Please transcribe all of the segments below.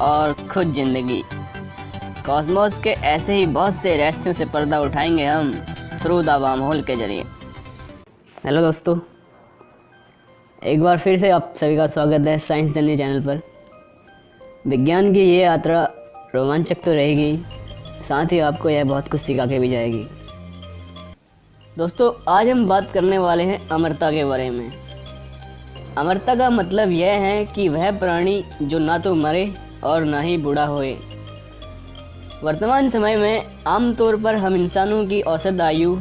और खुद जिंदगी। कॉस्मोस के ऐसे ही बहुत से रहस्यों से पर्दा उठाएंगे हम थ्रू द वर्महोल के जरिए। हेलो दोस्तों, एक बार फिर से आप सभी का स्वागत है साइंस जर्नी चैनल पर। विज्ञान की ये यात्रा रोमांचक तो रहेगी, साथ ही आपको यह बहुत कुछ सिखा के भी जाएगी। दोस्तों, आज हम बात करने वाले हैं अमरता के बारे में। अमरता का मतलब यह है कि वह प्राणी जो ना तो मरे और ना ही बूढ़ा होए। वर्तमान समय में आमतौर पर हम इंसानों की औसत आयु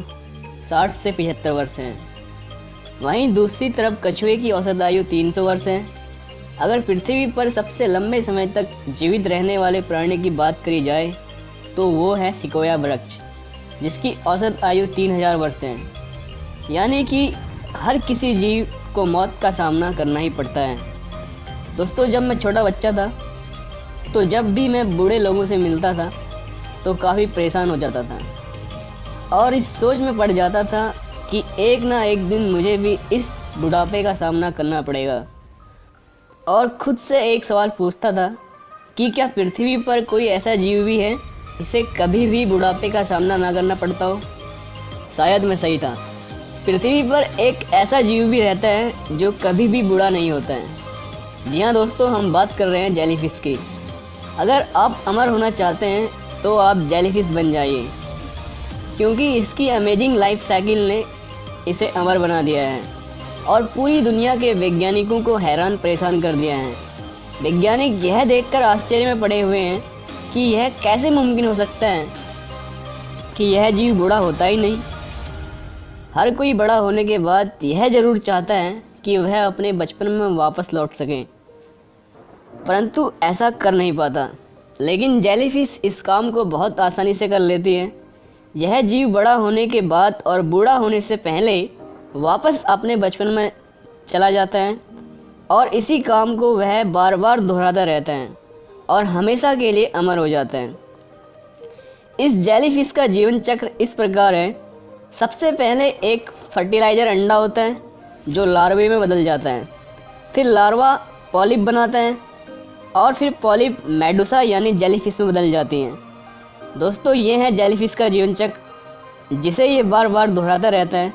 60 से 75 वर्ष है। वहीं दूसरी तरफ कछुए की औसत आयु 300 वर्ष है। अगर पृथ्वी पर सबसे लंबे समय तक जीवित रहने वाले प्राणी की बात करी जाए तो वो है सिकोया वृक्ष, जिसकी औसत आयु 3000 वर्ष है। यानी कि हर किसी जीव को मौत का सामना करना ही पड़ता है। दोस्तों, जब मैं छोटा बच्चा था तो जब भी मैं बूढ़े लोगों से मिलता था तो काफ़ी परेशान हो जाता था और इस सोच में पड़ जाता था कि एक ना एक दिन मुझे भी इस बुढ़ापे का सामना करना पड़ेगा। और खुद से एक सवाल पूछता था कि क्या पृथ्वी पर कोई ऐसा जीव भी है जिसे कभी भी बुढ़ापे का सामना ना करना पड़ता हो। शायद मैं सही था। पृथ्वी पर एक ऐसा जीव भी रहता है जो कभी भी बूढ़ा नहीं होता है। जी हाँ दोस्तों, हम बात कर रहे हैं जेलीफिश की। अगर आप अमर होना चाहते हैं तो आप जेलीफिश बन जाइए, क्योंकि इसकी अमेजिंग लाइफ साइकिल ने इसे अमर बना दिया है और पूरी दुनिया के वैज्ञानिकों को हैरान परेशान कर दिया है। वैज्ञानिक यह देखकर आश्चर्य में पड़े हुए हैं कि यह कैसे मुमकिन हो सकता है कि यह जीव बूढ़ा होता ही नहीं। हर कोई बड़ा होने के बाद यह ज़रूर चाहता है कि वह अपने बचपन में वापस लौट सकें, परंतु ऐसा कर नहीं पाता। लेकिन जेलीफिश इस काम को बहुत आसानी से कर लेती है। यह जीव बड़ा होने के बाद और बूढ़ा होने से पहले वापस अपने बचपन में चला जाता है और इसी काम को वह बार बार दोहराता रहता है और हमेशा के लिए अमर हो जाता है। इस जेलीफिश का जीवन चक्र इस प्रकार है। सबसे पहले एक फर्टिलाइज़र अंडा होता है जो लार्वे में बदल जाता है। फिर लार्वा पॉलिप बनाता है और फिर पॉलिप मेडुसा यानी जेलीफिश में बदल जाती हैं। दोस्तों, ये है जेलीफिश का जीवन चक्र, जिसे ये बार बार दोहराता रहता है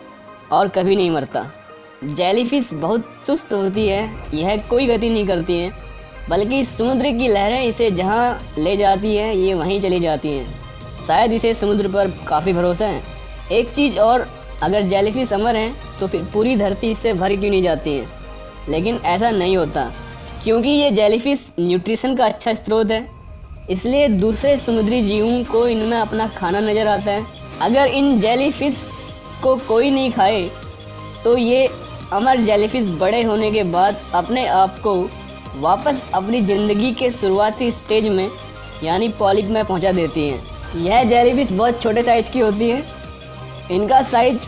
और कभी नहीं मरता। जेलीफिश बहुत सुस्त होती है। यह कोई गति नहीं करती है, बल्कि समुद्र की लहरें इसे जहाँ ले जाती है ये वहीं चली जाती हैं। शायद इसे समुद्र पर काफ़ी भरोसा है। एक चीज़ और, अगर जेलीफिश अमर हैं तो फिर पूरी धरती इससे भर क्यों नहीं जाती है। लेकिन ऐसा नहीं होता, क्योंकि ये जेलीफिश न्यूट्रिशन का अच्छा स्रोत है, इसलिए दूसरे समुद्री जीवों को इनमें अपना खाना नज़र आता है। अगर इन जेलीफिश को कोई नहीं खाए तो ये अमर जेलीफिश बड़े होने के बाद अपने आप को वापस अपनी ज़िंदगी के शुरुआती स्टेज में यानी पॉलिप में पहुंचा देती हैं। यह जेलीफिश बहुत छोटे साइज़ की होती है। इनका साइज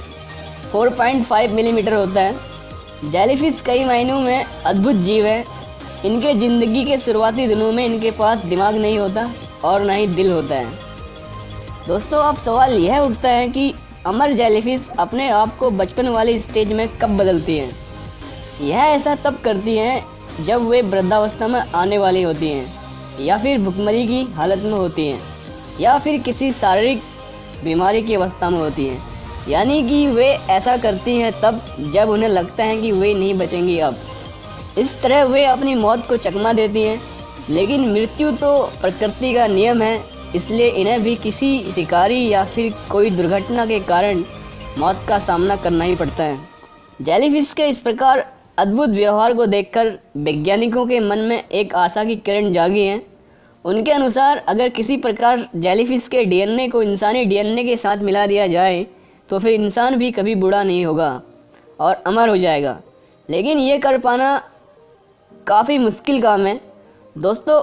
4.5 मिलीमीटर होता है। जेलीफिश कई मायनों में अद्भुत जीव है। इनके ज़िंदगी के शुरुआती दिनों में इनके पास दिमाग नहीं होता और ना ही दिल होता है। दोस्तों, अब सवाल यह उठता है कि अमर जेलीफिश अपने आप को बचपन वाली स्टेज में कब बदलती हैं। यह ऐसा तब करती हैं जब वे वृद्धावस्था में आने वाली होती हैं, या फिर भुखमरी की हालत में होती हैं, या फिर किसी शारीरिक बीमारी की अवस्था में होती हैं। यानी कि वे ऐसा करती हैं तब जब उन्हें लगता है कि वे नहीं बचेंगी अब। इस तरह वे अपनी मौत को चकमा देती हैं। लेकिन मृत्यु तो प्रकृति का नियम है, इसलिए इन्हें भी किसी शिकारी या फिर कोई दुर्घटना के कारण मौत का सामना करना ही पड़ता है। जेलीफिश के इस प्रकार अद्भुत व्यवहार को देखकर वैज्ञानिकों के मन में एक आशा की किरण जागी है। उनके अनुसार अगर किसी प्रकार जेलीफिश के डीएनए को इंसानी डीएनए के साथ मिला दिया जाए तो फिर इंसान भी कभी बूढ़ा नहीं होगा और अमर हो जाएगा। लेकिन ये कर पाना काफ़ी मुश्किल काम है। दोस्तों,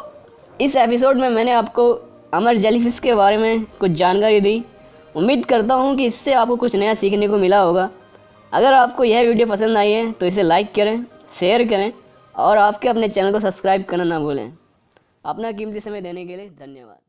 इस एपिसोड में मैंने आपको अमर जेलीफिश के बारे में कुछ जानकारी दी। उम्मीद करता हूँ कि इससे आपको कुछ नया सीखने को मिला होगा। अगर आपको यह वीडियो पसंद आई है तो इसे लाइक करें, शेयर करें और आपके अपने चैनल को सब्सक्राइब करना ना भूलें। अपना कीमती समय देने के लिए धन्यवाद।